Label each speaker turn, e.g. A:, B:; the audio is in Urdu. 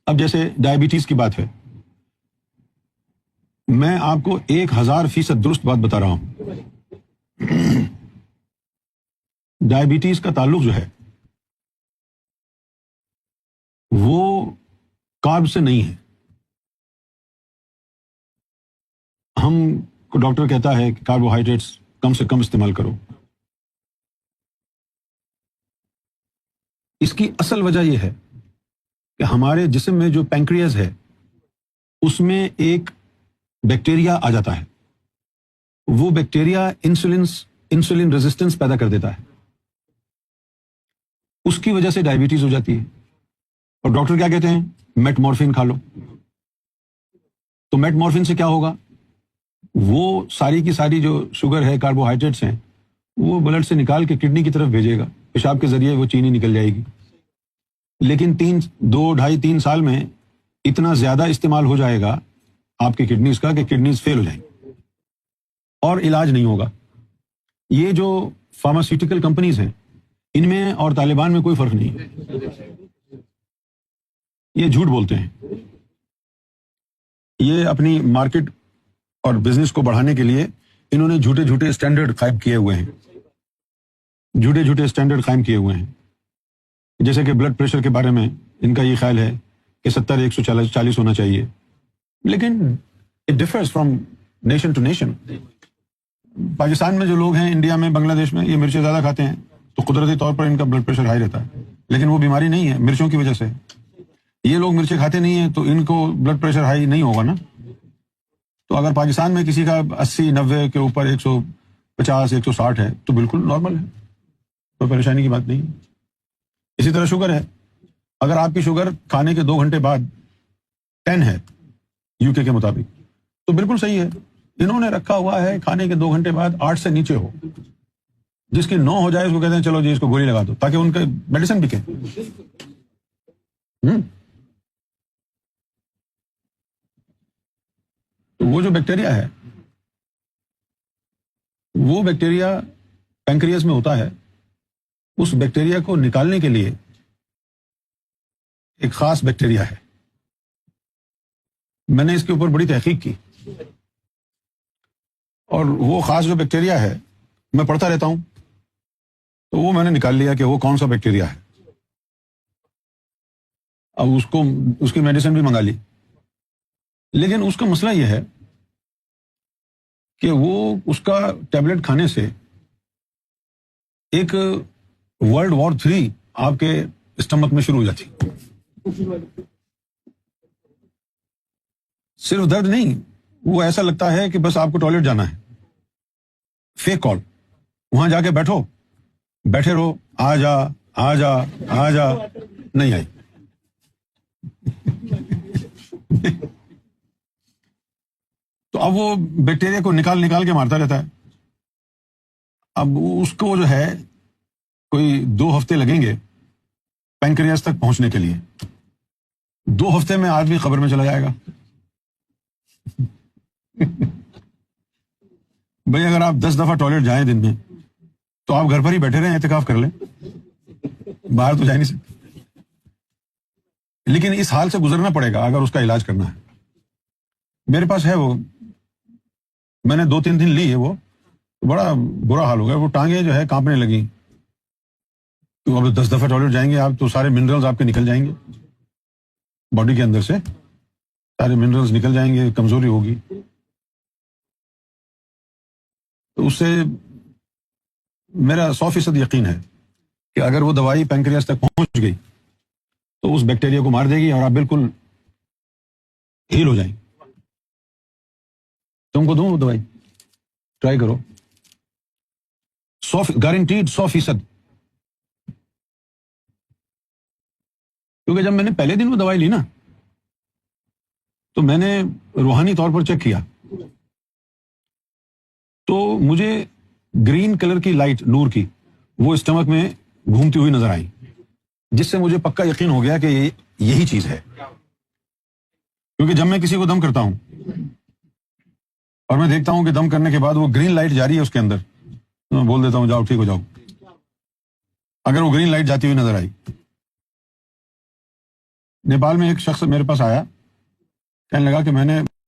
A: اب جیسے ڈائبٹیز کی بات ہے، میں آپ کو 1000% درست بات بتا رہا ہوں. ڈائبٹیز کا تعلق جو ہے وہ کارب سے نہیں ہے. ہم کو ڈاکٹر کہتا ہے کہ کاربوہائیڈریٹس کم سے کم استعمال کرو. اس کی اصل وجہ یہ ہے کہ ہمارے جسم میں جو پینکریاز ہے اس میں ایک بیکٹیریا آ جاتا ہے. وہ بیکٹیریا انسولین ریزسٹنس پیدا کر دیتا ہے. اس کی وجہ سے ڈائبٹیز ہو جاتی ہے. اور ڈاکٹر کیا کہتے ہیں؟ میٹ مورفین کھا لو. تو میٹ مورفین سے کیا ہوگا؟ وہ ساری کی ساری جو شوگر ہے، کاربوہائیڈریٹس ہیں، وہ بلڈ سے نکال کے کڈنی کی طرف بھیجے گا. پیشاب کے ذریعے وہ چینی نکل جائے گی. لیکن 2-2.5-3 سال میں اتنا زیادہ استعمال ہو جائے گا آپ کی کڈنیز کا کہ کڈنیز فیل ہو جائیں گی اور علاج نہیں ہوگا. یہ جو فارماسیوٹیکل کمپنیز ہیں ان میں اور طالبان میں کوئی فرق نہیں ہے. یہ جھوٹ بولتے ہیں. یہ اپنی مارکیٹ اور بزنس کو بڑھانے کے لیے انہوں نے جھوٹے اسٹینڈرڈ قائم کیے ہوئے ہیں. جھوٹے اسٹینڈرڈ قائم کیے ہوئے ہیں. جیسے کہ بلڈ پریشر کے بارے میں ان کا یہ خیال ہے کہ 70-140 ہونا چاہیے. لیکن it differs from nation to nation. Pakistan میں جو لوگ ہیں، انڈیا میں، بنگلہ دیش میں، یہ مرچیں زیادہ کھاتے ہیں تو قدرتی طور پر ان کا بلڈ پریشر ہائی رہتا ہے. لیکن وہ بیماری نہیں ہے، مرچوں کی وجہ سے. یہ لوگ مرچیں کھاتے نہیں ہیں تو ان کو بلڈ پریشر ہائی نہیں ہوگا نا. تو اگر پاکستان میں کسی کا 80-90 کے اوپر 150-160 ہے تو بالکل نارمل ہے، کوئی پریشانی کی بات نہیں. اسی طرح شوگر ہے. اگر آپ کی شوگر کھانے کے 2 گھنٹے بعد 10 ہے UK کے مطابق تو بالکل صحیح ہے. انہوں نے رکھا ہوا ہے کھانے کے 2 گھنٹے بعد 8 سے نیچے ہو. جس کی 9 ہو جائے اس کو کہتے ہیں چلو جی اس کو گولی لگا دو تاکہ ان کا میڈیسن بکے. تو وہ جو بیکٹیریا ہے، وہ بیکٹیریا پینکریاس میں ہوتا ہے. اس بیکٹیریا کو نکالنے کے لیے ایک خاص بیکٹیریا ہے. میں نے اس کے اوپر بڑی تحقیق کی اور وہ خاص جو بیکٹیریا ہے میں پڑھتا رہتا ہوں تو وہ میں نے نکال لیا کہ وہ کون سا بیکٹیریا ہے. اب اس کی میڈیسن بھی منگا لی. لیکن اس کا مسئلہ یہ ہے کہ وہ اس کا ٹیبلٹ کھانے سے ایک World War III آپ کے اسٹمک میں شروع ہو جاتی. صرف درد نہیں، وہ ایسا لگتا ہے کہ بس آپ کو ٹوائلٹ جانا ہے. فیک کال، وہاں جا کے بیٹھے رہو، آ جا نہیں آئی. تو اب وہ بیکٹیریا کو نکال کے مارتا رہتا ہے. اب اس کو جو ہے کوئی 2 ہفتے لگیں گے پینکریاس تک پہنچنے کے لیے. 2 ہفتے میں آدمی قبر میں چلا جائے گا. بھئی اگر آپ 10 دفعہ ٹوائلٹ جائیں دن میں تو آپ گھر پر ہی بیٹھے رہیں، اعتکاف کر لیں، باہر تو جا نہیں سکتے. لیکن اس حال سے گزرنا پڑے گا اگر اس کا علاج کرنا ہے. میرے پاس ہے وہ، میں نے 2-3 دن لی ہے، وہ بڑا برا حال ہو گیا. وہ ٹانگیں جو ہے کانپنے لگیں. تو اب 10 دفعہ ٹوائلٹ جائیں گے آپ تو سارے منرلز آپ کے نکل جائیں گے، باڈی کے اندر سے سارے منرلز نکل جائیں گے، کمزوری ہوگی. تو اس سے میرا 100% یقین ہے کہ اگر وہ دوائی پینکریاس تک پہنچ گئی تو اس بیکٹیریا کو مار دے گی اور آپ بالکل ہیل ہو جائیں. تم کو دوں وہ دوائی، ٹرائی کرو، 100 100%. کیونکہ جب میں نے پہلے دن وہ دوائی لی نا تو میں نے روحانی طور پر چیک کیا تو مجھے گرین کلر کی لائٹ، نور کی، وہ اسٹمک میں گھومتی ہوئی نظر آئی، جس سے مجھے پکا یقین ہو گیا کہ یہی چیز ہے. کیونکہ جب میں کسی کو دم کرتا ہوں اور میں دیکھتا ہوں کہ دم کرنے کے بعد وہ گرین لائٹ جاری ہے اس کے اندر، تو میں بول دیتا ہوں جاؤ ٹھیک ہو جاؤ. اگر وہ گرین لائٹ جاتی ہوئی نظر آئی نیپال میں ایک شخص میرے پاس آیا، کہنے لگا کہ میں نے